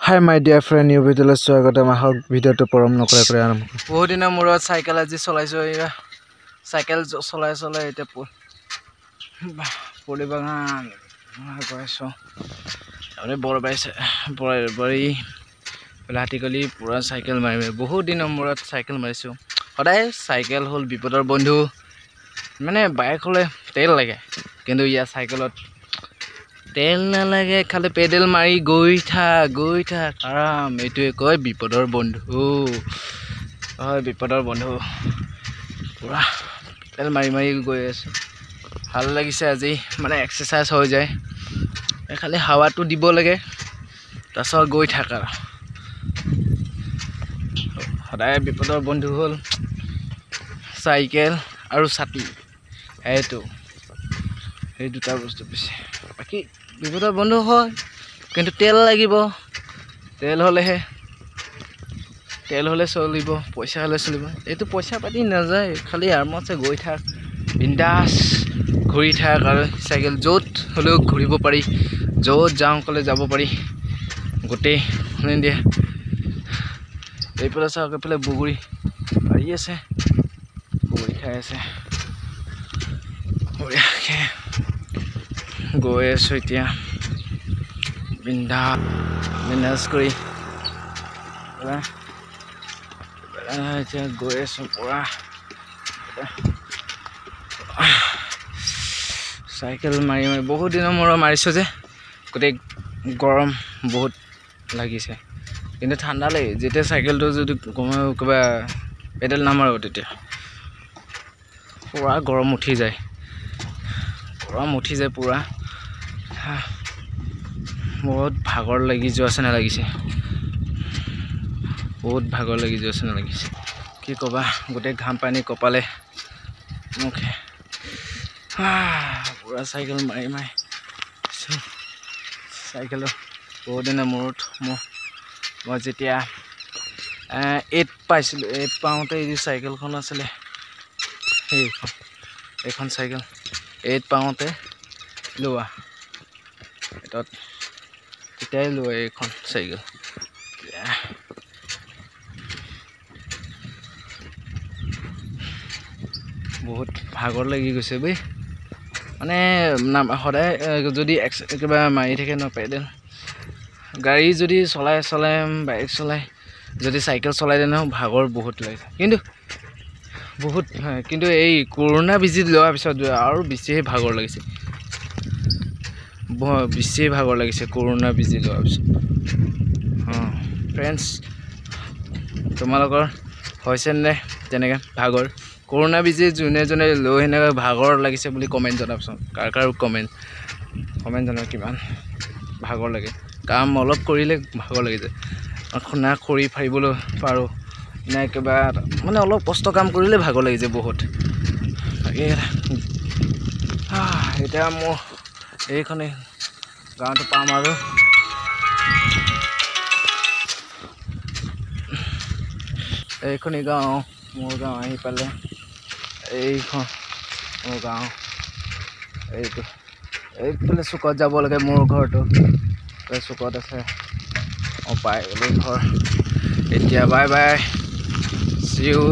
Hi my dear friend, new video le swagatam ahok video to porom nokra kore aram bahut dina murat cycle aji cholaiso ya cycle cholai eta poli bagan koiso amne bor baise bori practically pura cycle mari bahut dina murat cycle mariso hoday cycle hol bipodor bondhu mane bike hole tel lage kintu ya cycle তেল না লাগে খালি pedal মারি গই থাক আরাম এটুৱে কয় বিপদৰ বন্ধু হয় বিপদৰ বন্ধু পুৰা তেল মাৰি গৈ আছে ভাল লাগিছে আজি মানে এক্সাৰসাইজ হৈ যায় খালি হাৱাটো দিব লাগে তাছত গই থাক আৰু সদায় বিপদৰ বন্ধু হল সাইকেল আৰু ছাতি এইটো এই দুটা বস্তু পিছে বাকি বিপদৰ বন্ধু হয় কিন্তু তেল লাগিব তেল হলে চলিব পইচা হলে চলিব এটো পইচা পাতি না যায় খালি আৰমছে গৈ থাক বিন্দাস ঘুৰি থাক আৰু সাইকেল যত হলেও ঘুৰিব পাৰি যত যাও কলে যাব পাৰি গোটে ইন্ডিয়া এই পৰা চাওক পেলে বুগুৰি আহি আছে বুগুৰি খাই আছে ওয়াকে গৈ আছো এতিয়া বিন্দাস কৰি এতিয়া গৈ আছো পুৰা সাইকেল মাৰি বহুত দিনৰ মূৰত মাৰিছো যে গোটেই গৰম বহুত লাগিছে কিন্তু ঠাণ্ডা লাগে যেতিয়া সাইকেলটো যদি কিবা পেডেল নামাৰো তেতিয়া পুৰা গৰম উঠি যায় পুৰা বহুত ভাগৰ লাগি যোৱা না লাগিছে কি কবা গোটে ঘাম পানী কপালে মুখে পুৰা সাইকেল মাৰি সাইকেল বহুত দিনৰ মূৰত মই যেতিয়া 8 পাইছিলো 8 পাওঁতে এই সাইকেলখন আছিলে এইখন সাইকেল 8 পাওঁতে লোৱা এটাত তেতিয়াই লোৱা এইখন সাইকেল বহুত ভাগৰ লাগি গৈছে বৈ মানে সদায় যদি কিবা মাৰি থাকে ন পেডেল গাড়ী যদি চলাই বাইক চলাই যদি সাইকেল চলাই দেন ভাগৰ বহুত লাগে কিন্তু এই কৰোনা বিজি লোৱাৰ পিছত আৰু বেছিহে ভাগৰ লাগিছে কৰোনা বিজি লোৱাৰ পিছত ফ্ৰেন্ডছ তোমালোকৰ হৈছে নে তেনেকৈ ভাগৰ কৰোনা বিজি জুনে লৈ হেনে ভাগৰ লাগিছে বুলি কমেন্ট জনাবচোন কাৰ কমেন্ট জনাব কিমান ভাগৰ লাগে কাম অলপ কৰিলে ভাগৰ লাগি যায় খুনা কৰি ফাৰিবলৈ পাৰো না কিবা মানে অলপ কষ্ট কাম কৰিলে ভাগৰ লাগি যায় বহুত এতিয়া মোৰ এইখনে গাঁৱটো পাম আৰু এইখনি গাঁও মোৰ গাঁও আহি পালে এইখন মোৰ গাঁও এইফালে চুকত যাব লাগে মোৰ ঘৰটো চুকত আছে পাই গ'লো ঘৰ এতিয়া বাই বাই see you